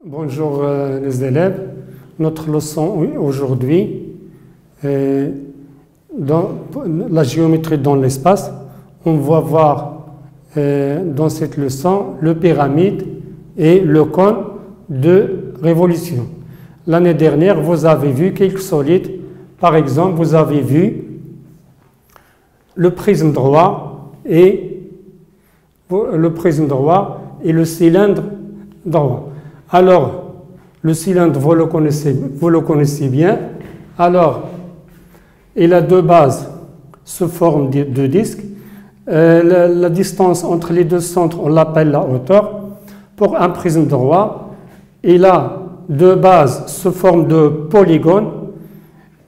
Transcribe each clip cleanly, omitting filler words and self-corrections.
Bonjour les élèves. Notre leçon aujourd'hui est dans la géométrie dans l'espace. On va voir dans cette leçon le pyramide et le cône de révolution. L'année dernière, vous avez vu quelques solides. Par exemple, vous avez vu le prisme droit et le cylindre droit. Alors, le cylindre, vous le connaissez bien. Alors, il a deux bases sous forme de disque. La distance entre les deux centres, on l'appelle la hauteur. Pour un prisme droit, il a deux bases sous forme de polygone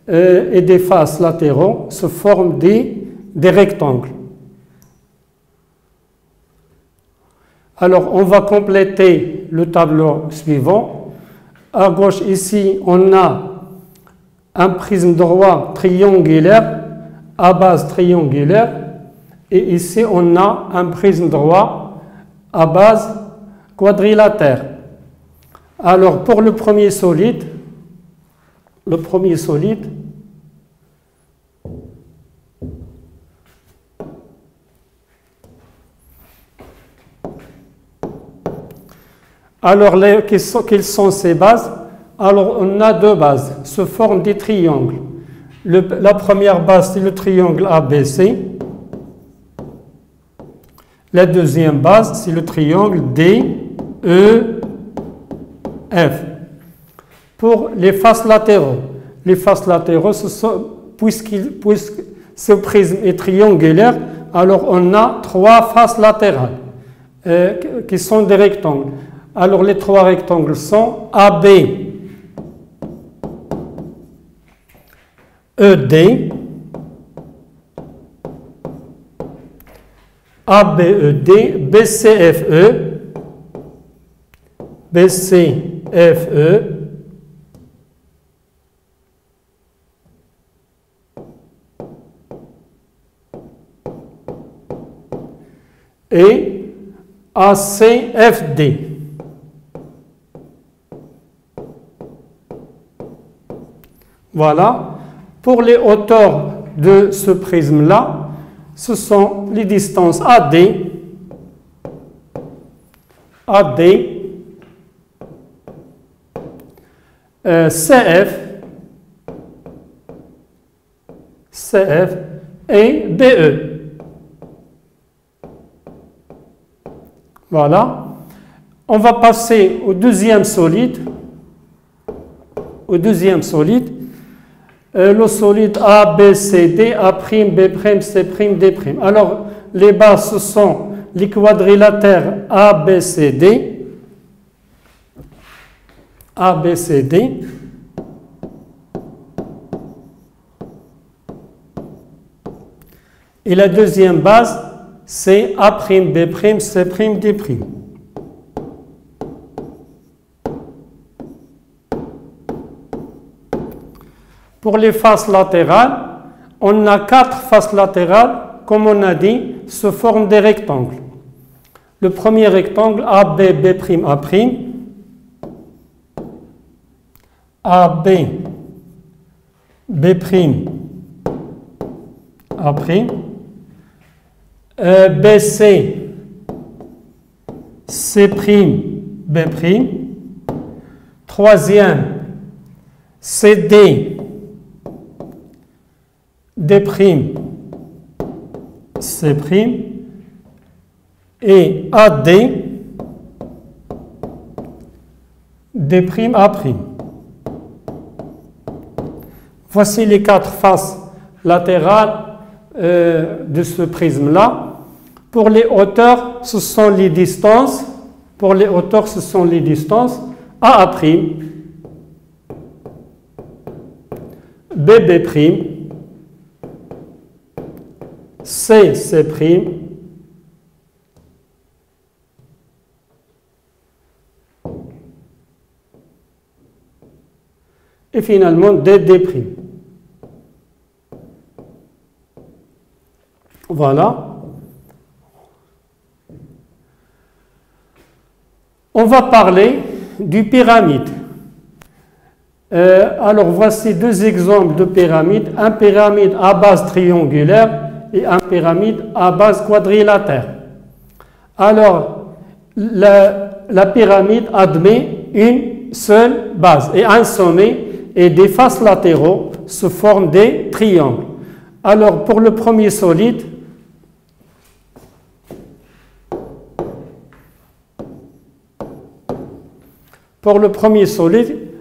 et des faces latéraux sous forme des rectangles. Alors, on va compléter le tableau suivant. À gauche, ici, on a un prisme droit triangulaire à base triangulaire. Et ici, on a un prisme droit à base quadrilatère. Alors, pour le premier solide, alors, quelles sont ces bases? Alors, on a deux bases sous forme des triangles. La première base, c'est le triangle ABC. La deuxième base, c'est le triangle DEF. Pour les faces latéraux, puisque ce prisme est triangulaire, alors on a trois faces latérales qui sont des rectangles. Alors les trois rectangles sont AB, ED, ABED, BCFE, BCFE, et ACFD. Voilà. Pour les hauteurs de ce prisme-là, ce sont les distances AD, CF et BE. Voilà. On va passer au deuxième solide. Le solide A, B, C, D, A', B', C', D'. Alors, les bases, ce sont les quadrilatères A, B, C, D. A, B, C, D. Et la deuxième base, c'est A', B', C', D'. Pour les faces latérales, on a quatre faces latérales, comme on a dit, sous forme des rectangles. Le premier rectangle, AB, B', AB, B', A', BC, C', B', troisième, CD, D', C', et AD, D', A'. Voici les quatre faces latérales de ce prisme-là. Pour les hauteurs, ce sont les distances. AA', BB', C', et finalement DD'. Voilà. On va parler du pyramide. Alors voici deux exemples de pyramides, un pyramide à base triangulaire et un pyramide à base quadrilatère. Alors la pyramide admet une seule base et un sommet et des faces latéraux se forment des triangles. Alors pour le premier solide,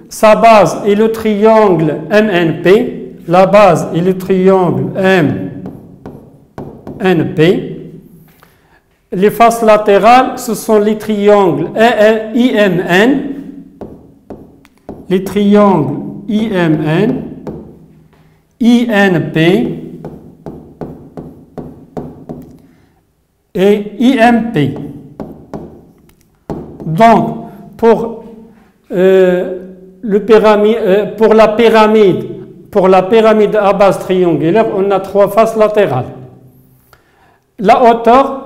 sa base est le triangle MNP, la base est le triangle MNP. Les faces latérales, ce sont les triangles IMN, les triangles IMN, INP et IMP. Donc, pour la pyramide à base triangulaire, on a trois faces latérales. La hauteur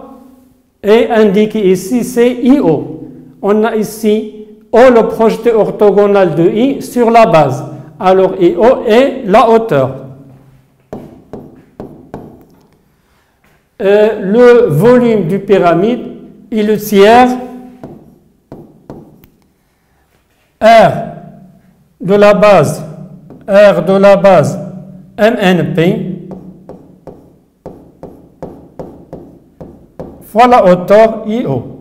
est indiquée ici, c'est IO. On a ici O, le projeté orthogonal de I, sur la base. Alors IO est la hauteur. Le volume du pyramide est le tiers R de la base MNP fois la hauteur IO.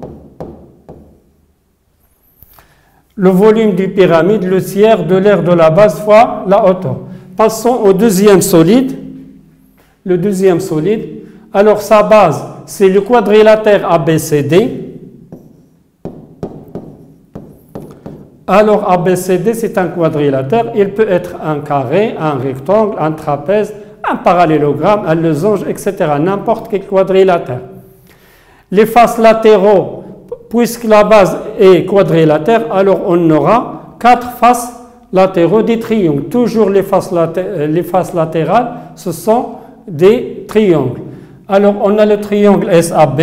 Le volume du pyramide, le tiers de l'aire de la base fois la hauteur. Passons au deuxième solide. Le deuxième solide, alors sa base, c'est le quadrilatère ABCD. Alors ABCD, c'est un quadrilatère. Il peut être un carré, un rectangle, un trapèze, un parallélogramme, un losange, etc. N'importe quel quadrilatère. Les faces latéraux, puisque la base est quadrilatère, alors on aura 4 faces latéraux des triangles. Toujours les faces latérales, ce sont des triangles. Alors on a le triangle SAB,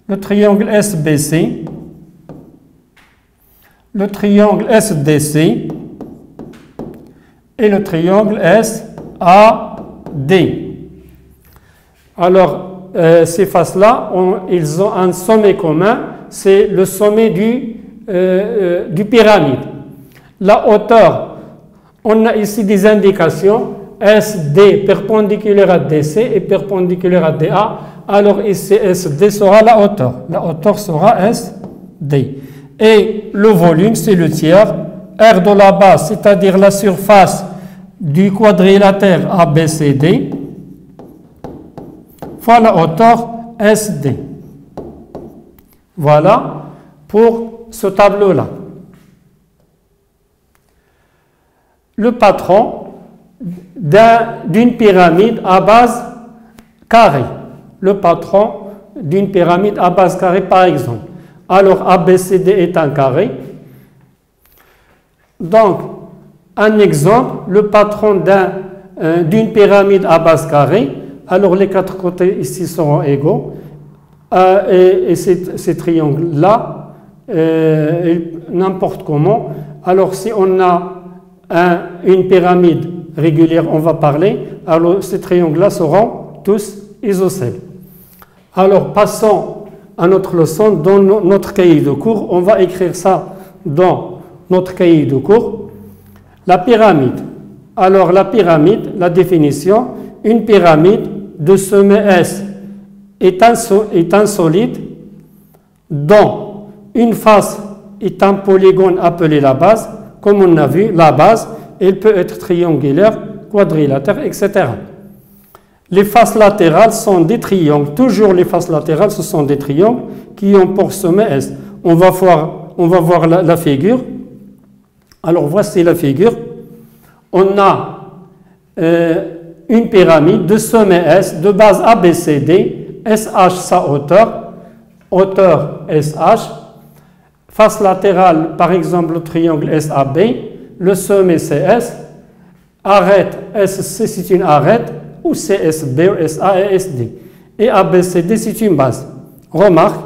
le triangle SBC, le triangle SDC et le triangle SAD. Alors, ces faces-là, ils ont un sommet commun, c'est le sommet du pyramide. La hauteur, on a ici des indications, SD perpendiculaire à DC et perpendiculaire à DA. Alors ici, SD sera la hauteur. La hauteur sera SD. Et le volume, c'est le tiers. R de la base, c'est-à-dire la surface du quadrilatère ABCD, fois la hauteur SD. Voilà pour ce tableau-là. Le patron d'une pyramide à base carrée. Le patron d'une pyramide à base carrée, par exemple. Alors ABCD est un carré. Donc, un exemple, le patron d'une pyramide à base carrée. Alors les 4 côtés ici seront égaux. Et ces triangles-là, n'importe comment. Alors si on a une pyramide régulière, on va parler. Alors ces triangles-là seront tous isocèles. Alors passons à notre leçon dans notre cahier de cours. On va écrire ça dans notre cahier de cours. La pyramide. Alors la pyramide, la définition, une pyramide de sommet S est un solide dont une face est un polygone appelé la base. Comme on a vu, la base, elle peut être triangulaire, quadrilatère, etc. Les faces latérales sont des triangles. Toujours les faces latérales, ce sont des triangles qui ont pour sommet S. On va voir la figure. Alors voici la figure. On a une pyramide de sommet S, de base ABCD, SH sa hauteur, hauteur SH, face latérale par exemple le triangle SAB, le sommet CS, arête SC c'est une arête, ou CSB, ou SA et SD. Et ABCD c'est une base. Remarque,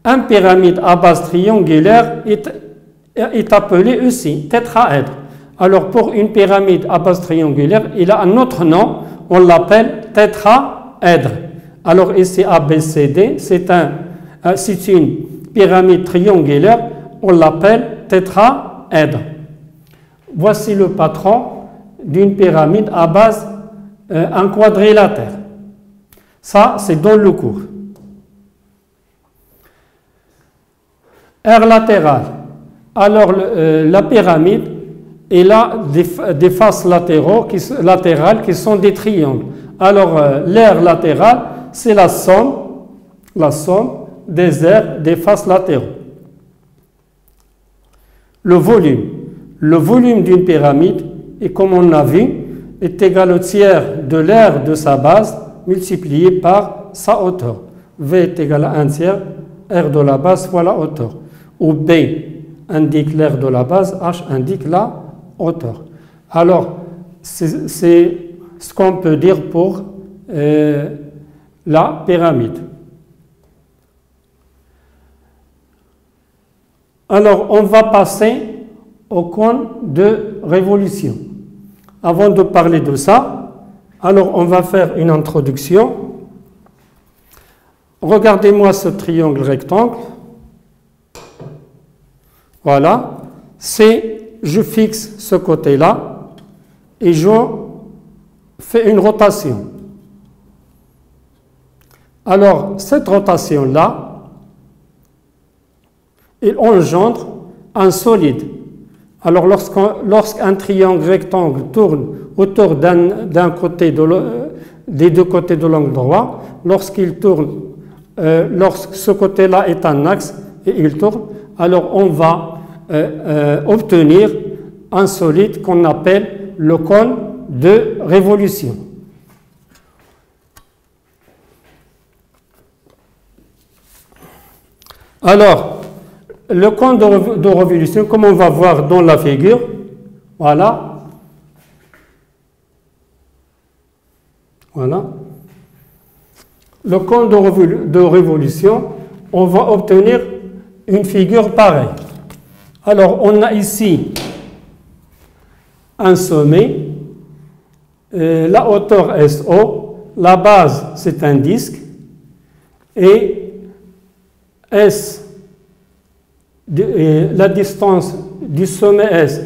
Un pyramide à base triangulaire est appelé aussi tétraèdre. Alors pour une pyramide à base triangulaire, il a un autre nom, on l'appelle tétraèdre. Alors ici ABCD, c'est une pyramide triangulaire, on l'appelle tétraèdre. Voici le patron d'une pyramide à base un quadrilatère. Ça, c'est dans le cours. R latéral. Alors, la pyramide, elle a des faces latérales qui sont des triangles. Alors, l'aire latérale, c'est la somme des aires des faces latéraux. Le volume d'une pyramide, et comme on a vu, est égal au tiers de l'aire de sa base multiplié par sa hauteur. V est égal à 1 tiers, R de la base fois la hauteur. Où B indique l'aire de la base, H indique la hauteur. Alors, c'est ce qu'on peut dire pour la pyramide. Alors, on va passer au cône de révolution. Avant de parler de ça, alors on va faire une introduction. Regardez-moi ce triangle rectangle. Voilà. Je fixe ce côté-là et je fais une rotation. Alors, cette rotation-là, elle engendre un solide. Alors, lorsqu'un triangle rectangle tourne autour des deux côtés de l'angle droit, lorsqu'il tourne, lorsque ce côté-là est un axe et il tourne, alors on va obtenir un solide qu'on appelle le cône de révolution. Alors, le cône de révolution, comme on va voir dans la figure, voilà. Voilà. Le cône de révolution, on va obtenir une figure pareille. Alors, on a ici un sommet, la hauteur SO, la base c'est un disque, et S, la distance du sommet S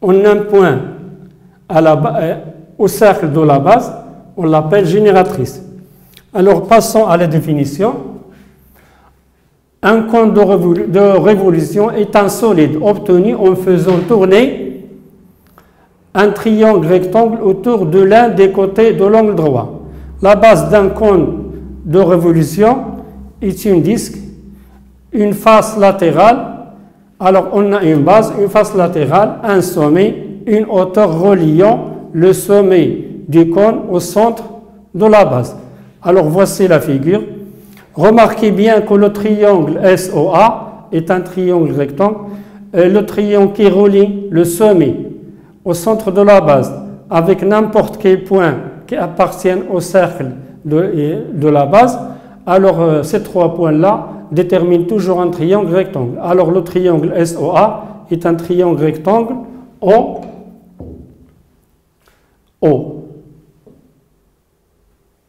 en un point au cercle de la base, on l'appelle génératrice. Alors passons à la définition. Un cône de révolution est un solide obtenu en faisant tourner un triangle rectangle autour de l'un des côtés de l'angle droit. La base d'un cône de révolution est un disque, une face latérale. Alors on a une base, une face latérale, un sommet, une hauteur reliant le sommet du cône au centre de la base. Alors voici la figure. Remarquez bien que le triangle SOA est un triangle rectangle. Le triangle qui relie le sommet au centre de la base avec n'importe quel point qui appartient au cercle de la base, alors ces trois points-là déterminent toujours un triangle rectangle. Alors le triangle SOA est un triangle rectangle O.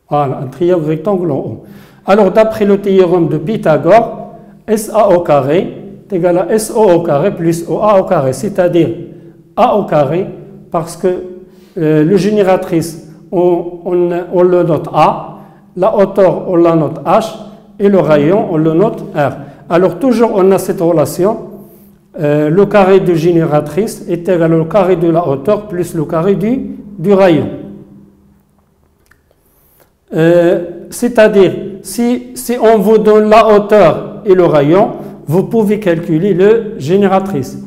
Voilà, un triangle rectangle en O. Alors d'après le théorème de Pythagore, SA au carré est égal à SO au carré plus OA au carré, c'est-à-dire A au carré, parce que le génératrice, on le note A, la hauteur, on la note H, et le rayon, on le note R. Alors toujours, on a cette relation, le carré de génératrice est égal au carré de la hauteur plus le carré du rayon. C'est-à-dire, si on vous donne la hauteur et le rayon, vous pouvez calculer le génératrice.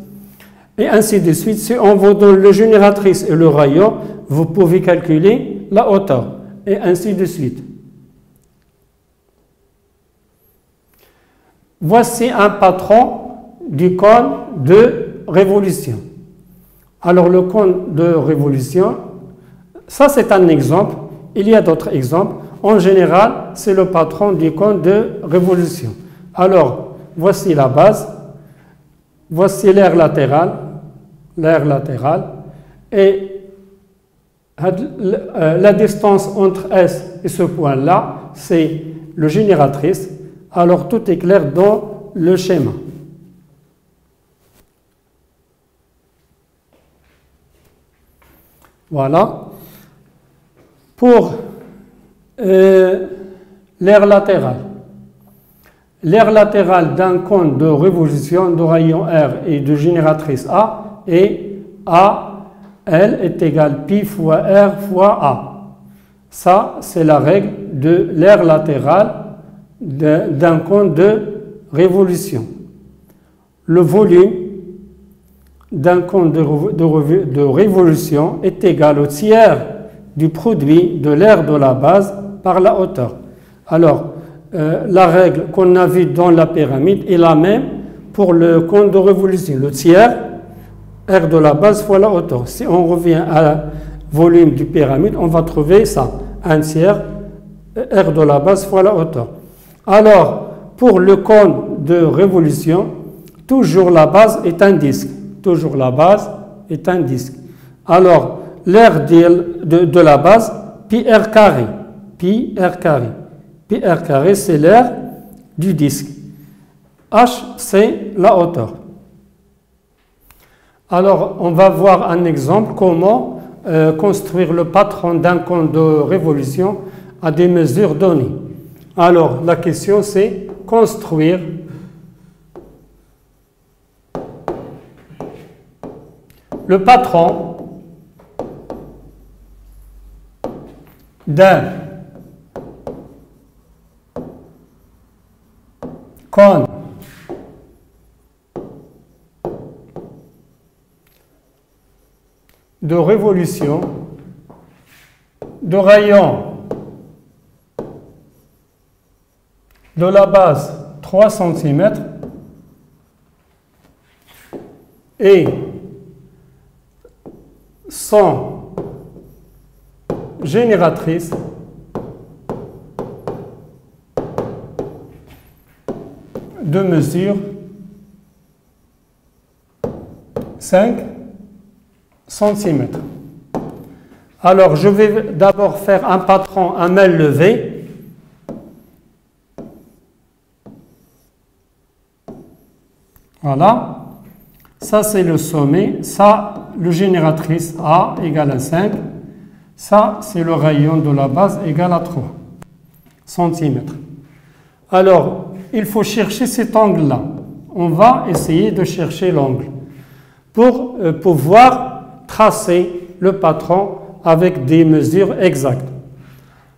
Et ainsi de suite, si on vous donne le génératrice et le rayon, vous pouvez calculer la hauteur. Et ainsi de suite. Voici un patron du cône de révolution. Alors le cône de révolution, ça c'est un exemple. Il y a d'autres exemples. En général, c'est le patron du cône de révolution. Alors, voici la base, voici l'aire latérale, et la distance entre S et ce point-là, c'est le génératrice. Alors, tout est clair dans le schéma. Voilà. Pour l'aire latérale. L'aire latérale d'un cône de révolution de rayon R et de génératrice A est L est égal pi fois R fois A. Ça, c'est la règle de l'aire latérale d'un cône de révolution. Le volume d'un cône de révolution est égal au tiers du produit de l'aire de la base par la hauteur. Alors, la règle qu'on a vue dans la pyramide est la même pour le cône de révolution. Le tiers, R de la base fois la hauteur. Si on revient à volume du pyramide, on va trouver ça. Un tiers, R de la base fois la hauteur. Alors, pour le cône de révolution, toujours la base est un disque. Toujours la base est un disque. Alors, l'aire de la base, pi R carré. Pi R carré. Pi R carré, c'est l'aire du disque. H, c'est la hauteur. Alors, on va voir un exemple comment construire le patron d'un cône de révolution à des mesures données. Alors, la question c'est construire le patron d'un cône de révolution de rayon de la base 3 cm et son génératrice de mesure 5 cm. Alors, je vais d'abord faire un patron à main levée. Voilà. Ça, c'est le sommet. Ça, le génératrice A égale à 5. Ça, c'est le rayon de la base égal à 3 cm. Alors, il faut chercher cet angle-là. On va essayer de chercher l'angle pour pouvoir tracer le patron avec des mesures exactes.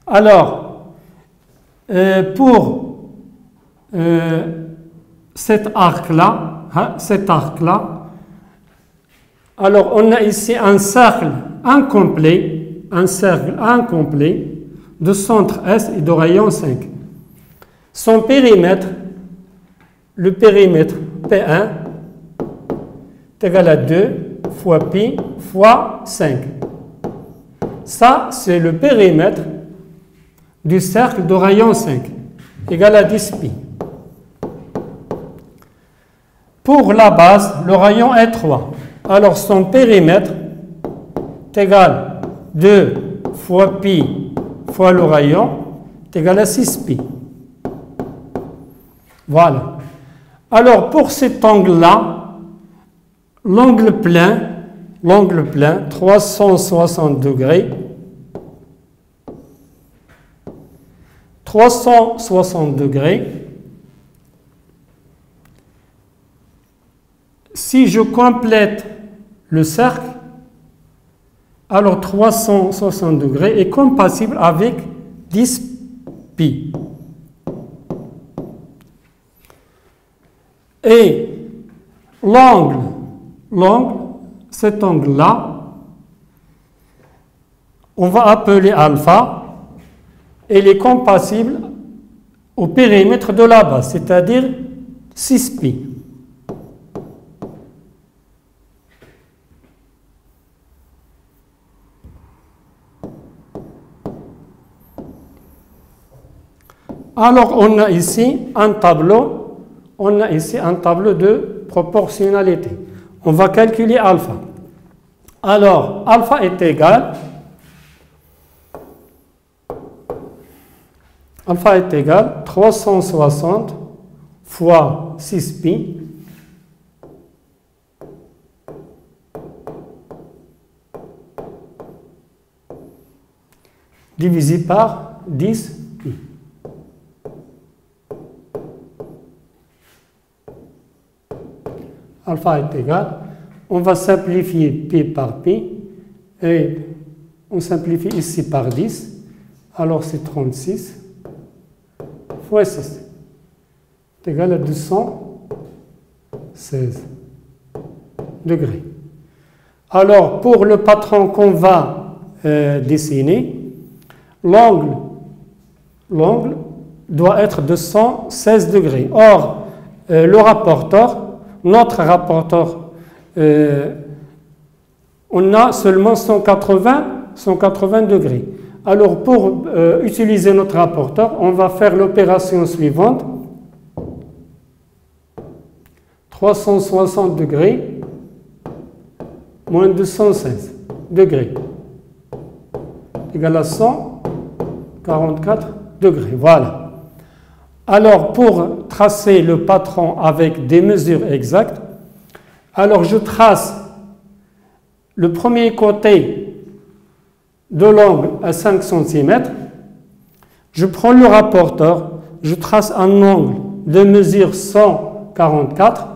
Alors, pour cet arc-là, alors on a ici un cercle incomplet de centre S et de rayon 5. Son périmètre, le périmètre P1 est égal à 2 fois pi fois 5. Ça, c'est le périmètre du cercle de rayon 5, égal à 10 pi. Pour la base, le rayon est 3. Alors, son périmètre est égal à 2 fois pi fois le rayon est égal à 6 pi. Voilà. Alors, pour cet angle-là, l'angle plein, 360 degrés, 360 degrés. Si je complète le cercle, alors 360 degrés est compatible avec 10 pi. Et l'angle, cet angle-là, on va appeler alpha, et il est compatible au périmètre de la base, c'est-à-dire 6 pi. Alors, on a ici un tableau on a ici un tableau de proportionnalité. On va calculer alpha. Alors, alpha est égal à 360 fois 6pi divisé par 10pi. Alpha est égal, on va simplifier pi par pi, et on simplifie ici par 10, alors c'est 36 fois 6, c'est égal à 216 degrés. Alors, pour le patron qu'on va dessiner, l'angle doit être de 116 degrés. Or, notre rapporteur, on a seulement 180 degrés. Alors, pour utiliser notre rapporteur, on va faire l'opération suivante. 360 degrés moins 216 degrés égale à 144 degrés. Voilà. Alors, pour tracer le patron avec des mesures exactes, alors je trace le premier côté de l'angle à 5 cm. Je prends le rapporteur, je trace un angle de mesure 144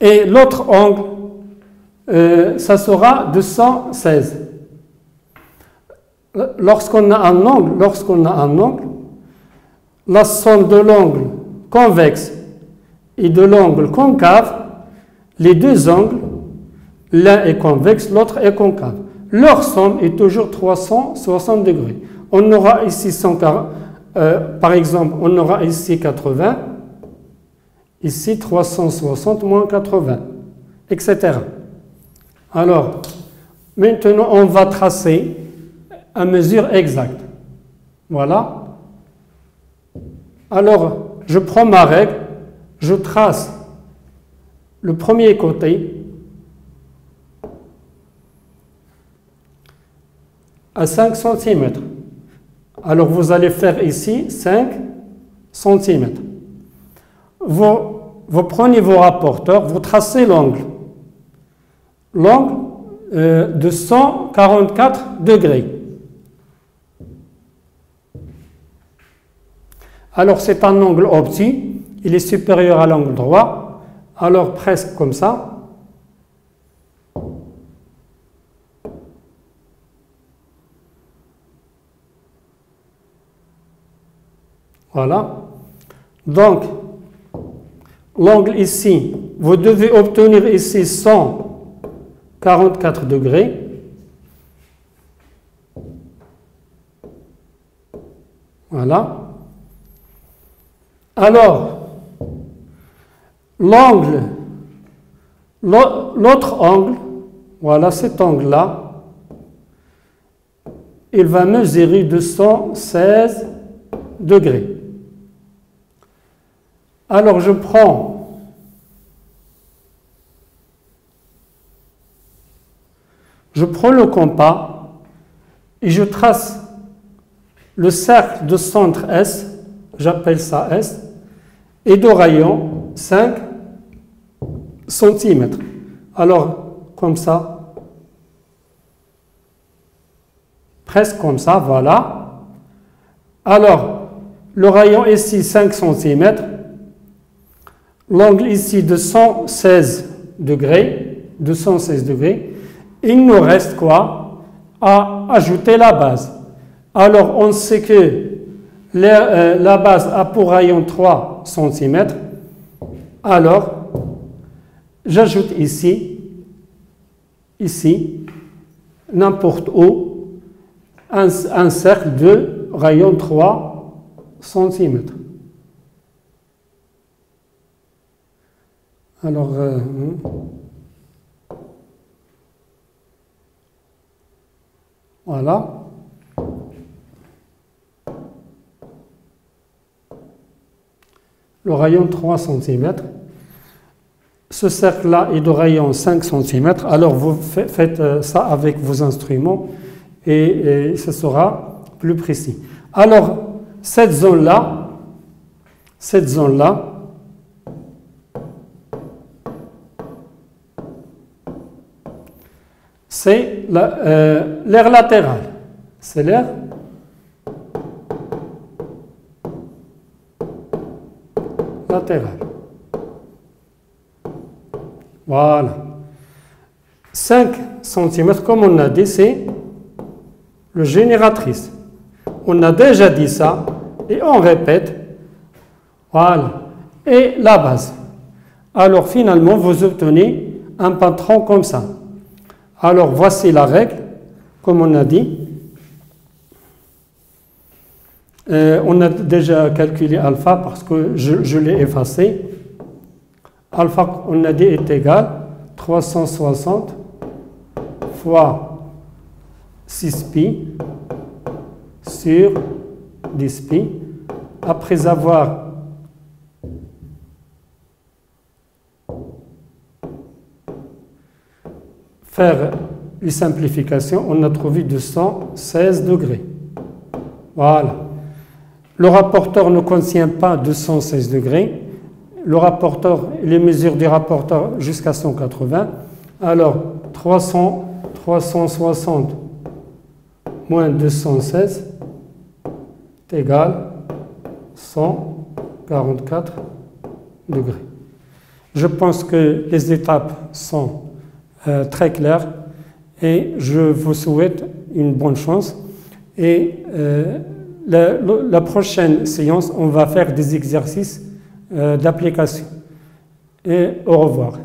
et l'autre angle, ça sera 216. Lorsqu'on a un angle, la somme de l'angle convexe et de l'angle concave, les deux angles, l'un est convexe, l'autre est concave. Leur somme est toujours 360 degrés. On aura ici 140, par exemple, on aura ici 80, ici 360 moins 80, etc. Alors, maintenant, on va tracer à mesure exacte. Voilà. Alors, je prends ma règle, je trace le premier côté à 5 cm. Alors, vous allez faire ici 5 cm. Vous prenez vos rapporteurs, vous tracez l'angle de 144 degrés. Alors, c'est un angle obtus, il est supérieur à l'angle droit, alors presque comme ça. Voilà. Donc, l'angle ici, vous devez obtenir ici 144 degrés. Voilà. Alors, l'autre angle, voilà cet angle-là, il va mesurer 216 degrés. Alors, je prends le compas et je trace le cercle de centre S, j'appelle ça S, et de rayon 5 cm. Alors, comme ça, presque comme ça, voilà. Alors, le rayon ici 5 cm, l'angle ici de 216 degrés, il nous reste quoi? À ajouter la base. Alors, on sait que la base a pour rayon 3 cm. Alors, j'ajoute ici, n'importe où, un cercle de rayon 3 cm. Alors, voilà. le rayon 3 cm. Ce cercle-là est de rayon 5 cm. Alors vous faites ça avec vos instruments et ce sera plus précis. Alors cette zone-là, c'est l'aire latérale. C'est l'aire latérale. Voilà. 5 cm, comme on a dit, c'est le génératrice. On a déjà dit ça et on répète. Voilà. Et la base. Alors finalement, vous obtenez un patron comme ça. Alors voici la règle, comme on a dit. On a déjà calculé alpha parce que je l'ai effacé. Alpha, on a dit, est égal à 360 fois 6pi sur 10pi. Après avoir fait les simplifications, on a trouvé 216 degrés. Voilà. Le rapporteur ne contient pas 216 degrés. Le rapporteur, les mesures du rapporteur jusqu'à 180. Alors, 360 moins 216 est égal à 144 degrés. Je pense que les étapes sont très claires et je vous souhaite une bonne chance. Et la prochaine séance, on va faire des exercices d'application. Et au revoir.